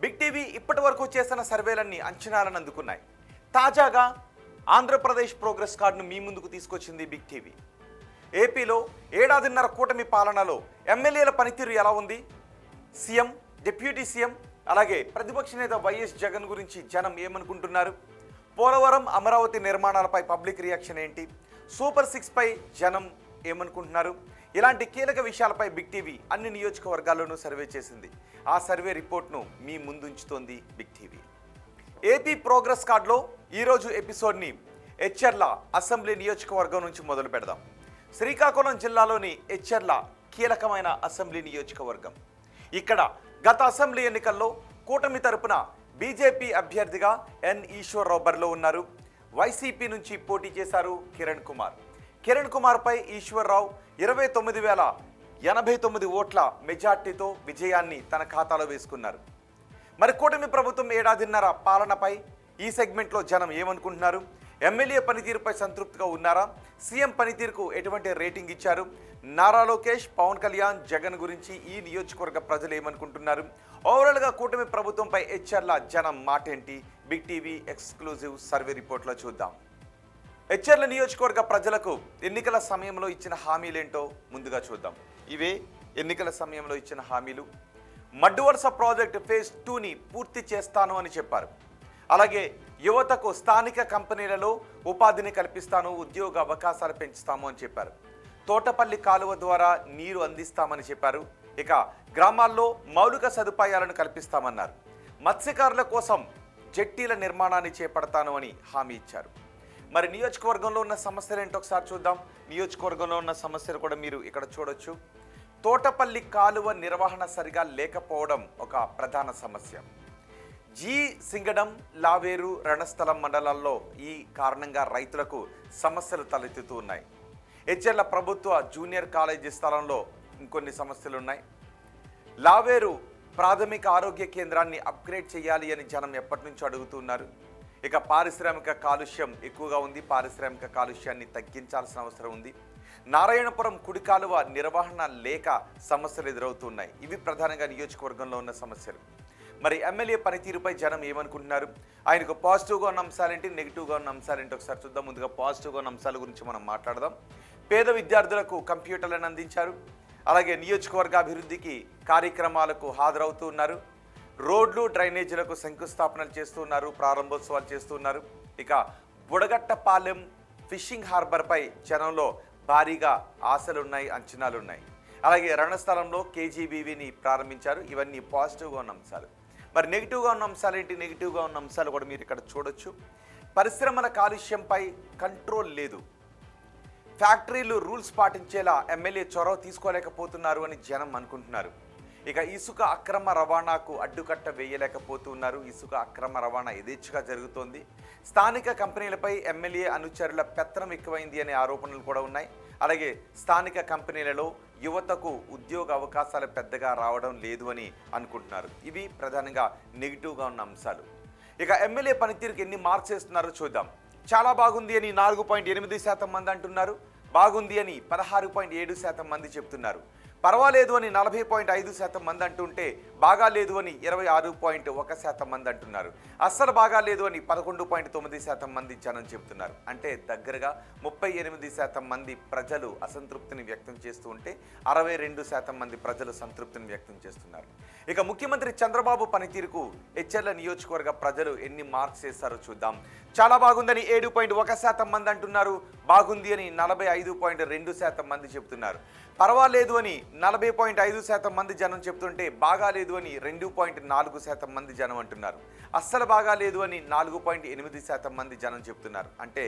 Big TV ఇప్పటి వరకు చేసిన సర్వేలన్నీ అంచనాలను అందుకున్నాయి. తాజాగా ఆంధ్రప్రదేశ్ ప్రోగ్రెస్ కార్డును మీ ముందుకు తీసుకొచ్చింది బిగ్ టీవీ. ఏపీలో ఏడాదిన్నర కూటమి పాలనలో ఎమ్మెల్యేల పనితీరు ఎలా ఉంది, సీఎం, డిప్యూటీ సీఎం, అలాగే ప్రతిపక్ష నేత వైఎస్ జగన్ గురించి జనం ఏమనుకుంటున్నారు, పోలవరం, అమరావతి నిర్మాణాలపై పబ్లిక్ రియాక్షన్ ఏంటి, సూపర్ 6 పై జనం ఏమనుకుంటున్నారు, ఇలాంటి కీలక విషయాలపై బిగ్ టీవీ అన్ని నియోజకవర్గాల్లోనూ సర్వే చేసింది. ఆ సర్వే రిపోర్ట్ను మీ ముందుంచుతోంది బిగ్ టీవీ. ఏపీ ప్రోగ్రెస్ కార్డులో ఈరోజు ఎపిసోడ్ని ఎచ్చెర్ల అసెంబ్లీ నియోజకవర్గం నుంచి మొదలు పెడదాం. శ్రీకాకుళం జిల్లాలోని ఎచ్చెర్ల కీలకమైన అసెంబ్లీ నియోజకవర్గం. ఇక్కడ గత అసెంబ్లీ ఎన్నికల్లో కూటమి తరపున బీజేపీ అభ్యర్థిగా ఎన్ ఈశ్వర్రావు బరిలో ఉన్నారు. వైసీపీ నుంచి పోటీ చేశారు కిరణ్ కుమార్పై ఈశ్వర్రావు 29,089 ఓట్ల మెజార్టీతో విజయాన్ని తన ఖాతాలో వేసుకున్నారు. మరి కూటమి ప్రభుత్వం ఏడాదిన్నర పాలనపై ఈ సెగ్మెంట్లో జనం ఏమనుకుంటున్నారు, ఎమ్మెల్యే పనితీరుపై సంతృప్తిగా ఉన్నారా, సీఎం పనితీరుకు ఎటువంటి రేటింగ్ ఇచ్చారు, నారా లోకేష్, పవన్ కళ్యాణ్, జగన్ గురించి ఈ నియోజకవర్గ ప్రజలు ఏమనుకుంటున్నారు, ఓవరాల్గా కూటమి ప్రభుత్వంపై ఎచ్చెర్ల జనం మాటేంటి, బిగ్ టీవీ ఎక్స్క్లూజివ్ సర్వే రిపోర్ట్లో చూద్దాం. ఎచ్చెర్ల నియోజకవర్గ ప్రజలకు ఎన్నికల సమయంలో ఇచ్చిన హామీలేంటో ముందుగా చూద్దాం. ఇవే ఎన్నికల సమయంలో ఇచ్చిన హామీలు. మడ్డువలస ప్రాజెక్టు ఫేజ్ 2ని పూర్తి చేస్తాను అని చెప్పారు. అలాగే యువతకు స్థానిక కంపెనీలలో ఉపాధిని కల్పిస్తాను, ఉద్యోగ అవకాశాలు పెంచుతాము అని చెప్పారు. తోటపల్లి కాలువ ద్వారా నీరు అందిస్తామని చెప్పారు. ఇక గ్రామాల్లో మౌలిక సదుపాయాలను కల్పిస్తామన్నారు. మత్స్యకారుల కోసం జెట్టీల నిర్మాణాన్ని చేపడతాను అని హామీ ఇచ్చారు. మరి నియోజకవర్గంలో ఉన్న సమస్యలు ఏంటో ఒకసారి చూద్దాం. నియోజకవర్గంలో ఉన్న సమస్యలు కూడా మీరు ఇక్కడ చూడొచ్చు. తోటపల్లి కాలువ నిర్వహణ సరిగా లేకపోవడం ఒక ప్రధాన సమస్య. సింగడం, లావేరు, రణస్థలం మండలాల్లో ఈ కారణంగా రైతులకు సమస్యలు తలెత్తుతూ ఉన్నాయి. ఎచ్చెర్ల ప్రభుత్వ జూనియర్ కాలేజీ స్థలంలో ఇంకొన్ని సమస్యలు ఉన్నాయి. లావేరు ప్రాథమిక ఆరోగ్య కేంద్రాన్ని అప్గ్రేడ్ చేయాలి అని జనం ఎప్పటి నుంచో అడుగుతున్నారు. ఇక పారిశ్రామిక కాలుష్యం ఎక్కువగా ఉంది. పారిశ్రామిక కాలుష్యాన్ని తగ్గించాల్సిన అవసరం ఉంది. నారాయణపురం కుడి కాలువ నిర్వహణ లేక సమస్యలు ఎదురవుతున్నాయి. ఇవి ప్రధానంగా నియోజకవర్గంలో ఉన్న సమస్యలు. మరి ఎమ్మెల్యే పనితీరుపై జనం ఏమనుకుంటున్నారు, ఆయనకు పాజిటివ్గా ఉన్న అంశాలేంటి, నెగిటివ్గా ఉన్న అంశాలేంటి ఒకసారి చూద్దాం. ముందుగా పాజిటివ్గా ఉన్న అంశాల గురించి మనం మాట్లాడదాం. పేద విద్యార్థులకు కంప్యూటర్లను అందించారు. అలాగే నియోజకవర్గ అభివృద్ధికి కార్యక్రమాలకు హాజరవుతూ ఉన్నారు. రోడ్లు, డ్రైనేజీలకు శంకుస్థాపనలు చేస్తున్నారు, ప్రారంభోత్సవాలు చేస్తున్నారు. ఇక బుడగట్టపాలెం ఫిషింగ్ హార్బర్పై జనంలో భారీగా ఆశలున్నాయి, అంచనాలున్నాయి. అలాగే రణస్థలంలో కేజీబీవీని ప్రారంభించారు. ఇవన్నీ పాజిటివ్గా ఉన్న అంశాలు. మరి నెగిటివ్గా ఉన్న అంశాలు ఏంటి, నెగిటివ్గా ఉన్న అంశాలు కూడా మీరు ఇక్కడ చూడొచ్చు. పరిశ్రమల కాలుష్యంపై కంట్రోల్ లేదు. ఫ్యాక్టరీలు రూల్స్ పాటించేలా ఎమ్మెల్యే చొరవ తీసుకోలేకపోతున్నారు అని జనం అనుకుంటున్నారు. ఇక ఇసుక అక్రమ రవాణాకు అడ్డుకట్ట వేయలేకపోతున్నారు. ఇసుక అక్రమ రవాణా యథేచ్ఛగా జరుగుతోంది. స్థానిక కంపెనీలపై ఎమ్మెల్యే అనుచరుల పెత్తనం ఎక్కువైంది అనే ఆరోపణలు కూడా ఉన్నాయి. అలాగే స్థానిక కంపెనీలలో యువతకు ఉద్యోగ అవకాశాలు పెద్దగా రావడం లేదు అని అనుకుంటున్నారు. ఇవి ప్రధానంగా నెగిటివ్గా ఉన్న అంశాలు. ఇక ఎమ్మెల్యే పనితీరుకి ఎన్ని మార్క్స్ వేస్తున్నారో చూద్దాం. చాలా బాగుంది అని 4.8% మంది అంటున్నారు. బాగుంది అని 16.7% మంది చెప్తున్నారు. పర్వాలేదు అని 40.5% మంది అంటుంటే బాగా లేదు అని 26.1% మంది అంటున్నారు. అస్సలు బాగా లేదు అని 11.9% మంది జనం చెబుతున్నారు. అంటే దగ్గరగా 38% మంది ప్రజలు అసంతృప్తిని వ్యక్తం చేస్తూ ఉంటే 62% మంది ప్రజలు సంతృప్తిని వ్యక్తం చేస్తున్నారు. ఇక ముఖ్యమంత్రి చంద్రబాబు పనితీరుకు ఎచ్చెర్ల నియోజకవర్గ ప్రజలు ఎన్ని మార్క్స్ వేస్తారో చూద్దాం. చాలా బాగుందని 7.1% మంది అంటున్నారు. బాగుంది అని 45.2% మంది చెబుతున్నారు. పర్వాలేదు అని 40.5% మంది జనం చెప్తుంటే బాగా లేదు అని 2.4% మంది జనం అంటున్నారు. అస్సలు బాగా లేదు అని 4.8% మంది జనం చెప్తున్నారు. అంటే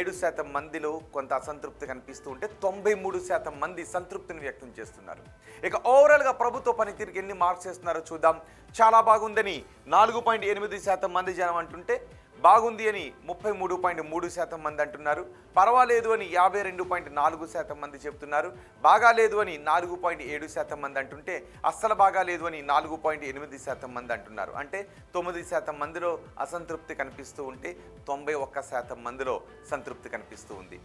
7% మందిలో కొంత అసంతృప్తి కనిపిస్తూ ఉంటే 93% మంది సంతృప్తిని వ్యక్తం చేస్తున్నారు. ఇక ఓవరాల్గా ప్రభుత్వ పనితీరుకి ఎన్ని మార్క్స్ వేస్తున్నారో చూద్దాం. చాలా బాగుందని 4.8% మంది జనం అంటుంటే బాగుంది అని 33.3% మంది అంటున్నారు. పర్వాలేదు అని 52.4% మంది చెప్తున్నారు. బాగా లేదు అని 4.7% మంది అంటుంటే అస్సలు బాగా లేదు అని 4.8% మంది అంటున్నారు. అంటే 9% మందిలో అసంతృప్తి కనిపిస్తూ ఉంటే 91% మందిలో సంతృప్తి కనిపిస్తూ ఉంది.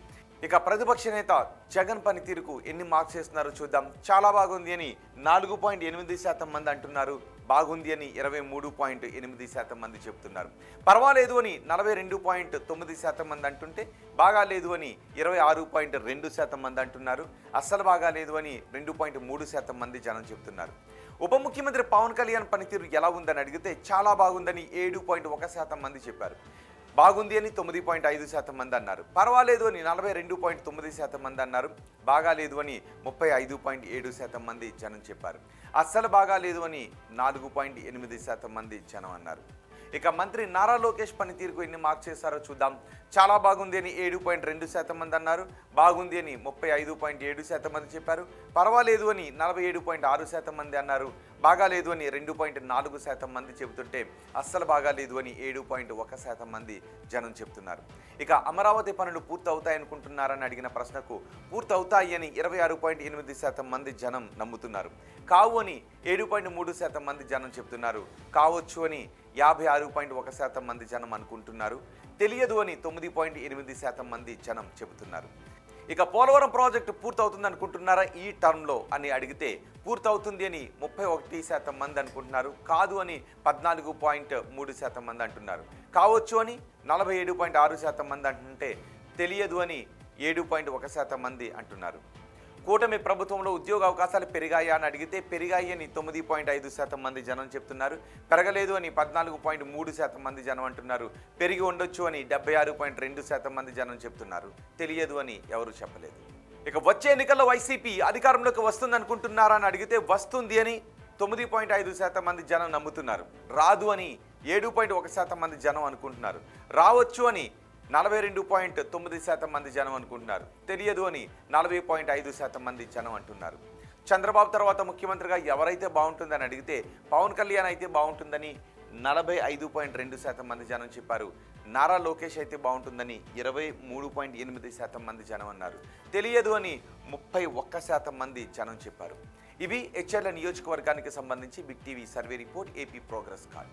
ఇక ప్రతిపక్ష నేత జగన్ పనితీరుకు ఎన్ని మార్క్స్ వేస్తున్నారో చూద్దాం. చాలా బాగుంది అని 4.8% మంది అంటున్నారు. బాగుంది అని 23.8% మంది చెప్తున్నారు. పర్వాలేదు అని 42.9% మంది అంటుంటే, బాగాలేదు అని 26.2% మంది అంటున్నారు. అస్సలు బాగాలేదు అని 2.3% మంది జనం చెప్తున్నారు. ఉప ముఖ్యమంత్రి పవన్ కళ్యాణ్ పనితీరు ఎలా ఉందని అడిగితే చాలా బాగుందని 7.1% మంది చెప్పారు. బాగుంది అని 9.5% మంది అన్నారు. పర్వాలేదు అని 42.9% మంది అన్నారు. బాగాలేదు అని 35.7% మంది జనం చెప్పారు. అస్సలు బాగాలేదు అని 4.8% మంది జనం అన్నారు. ఇక మంత్రి నారా లోకేష్ పనితీరుకు ఎన్ని మార్క్స్ చేశారో చూద్దాం. చాలా బాగుంది అని 7.2% మంది అన్నారు. బాగుంది అని 35.7% మంది చెప్పారు. పర్వాలేదు అని 47.6% మంది అన్నారు. బాగాలేదు అని 2.4% మంది చెబుతుంటే, అస్సలు బాగాలేదు అని 7.1% మంది జనం చెప్తున్నారు. ఇక అమరావతి పనులు పూర్తవుతాయనుకుంటున్నారని అడిగిన ప్రశ్నకు పూర్తవుతాయి అని 26.8% మంది జనం నమ్ముతున్నారు. కావు అని 7.3% మంది జనం చెప్తున్నారు. కావచ్చు అని 56.1% మంది జనం అనుకుంటున్నారు. తెలియదు అని 9.8% మంది జనం చెబుతున్నారు. ఇక పోలవరం ప్రాజెక్టు పూర్తవుతుంది అనుకుంటున్నారా ఈ టర్మ్లో అని అడిగితే, పూర్తవుతుంది అని 31% మంది అనుకుంటున్నారు. కాదు అని 14.3% మంది అంటున్నారు. కావచ్చు అని 47.6% మంది అంటుంటే, తెలియదు అని 7.1% మంది అంటున్నారు. కూటమి ప్రభుత్వంలో ఉద్యోగ అవకాశాలు పెరిగాయా అని అడిగితే, పెరిగాయి అని 9.5% మంది జనం చెప్తున్నారు. పెరగలేదు అని 14.3% మంది జనం అంటున్నారు. పెరిగి ఉండొచ్చు అని 76.2% మంది జనం చెప్తున్నారు. తెలియదు అని ఎవరు చెప్పలేదు. ఇక వచ్చే ఎన్నికల్లో వైసీపీ అధికారంలోకి వస్తుంది అనుకుంటున్నారా అని అడిగితే, వస్తుంది అని 9.5% మంది జనం నమ్ముతున్నారు. రాదు అని 7.1% మంది జనం అనుకుంటున్నారు. రావచ్చు అని 42.9% మంది జనం అనుకుంటున్నారు. తెలియదు అని 40.5% మంది జనం అంటున్నారు. చంద్రబాబు తర్వాత ముఖ్యమంత్రిగా ఎవరైతే బాగుంటుందని అడిగితే, పవన్ కళ్యాణ్ అయితే బాగుంటుందని 45.2% మంది జనం చెప్పారు. నారా లోకేష్ అయితే బాగుంటుందని 23.8% మంది జనం అన్నారు. తెలియదు అని 31% మంది జనం చెప్పారు. ఇవి హెచ్ఎల్ నియోజకవర్గానికి సంబంధించి big TV survey report, AP progress card.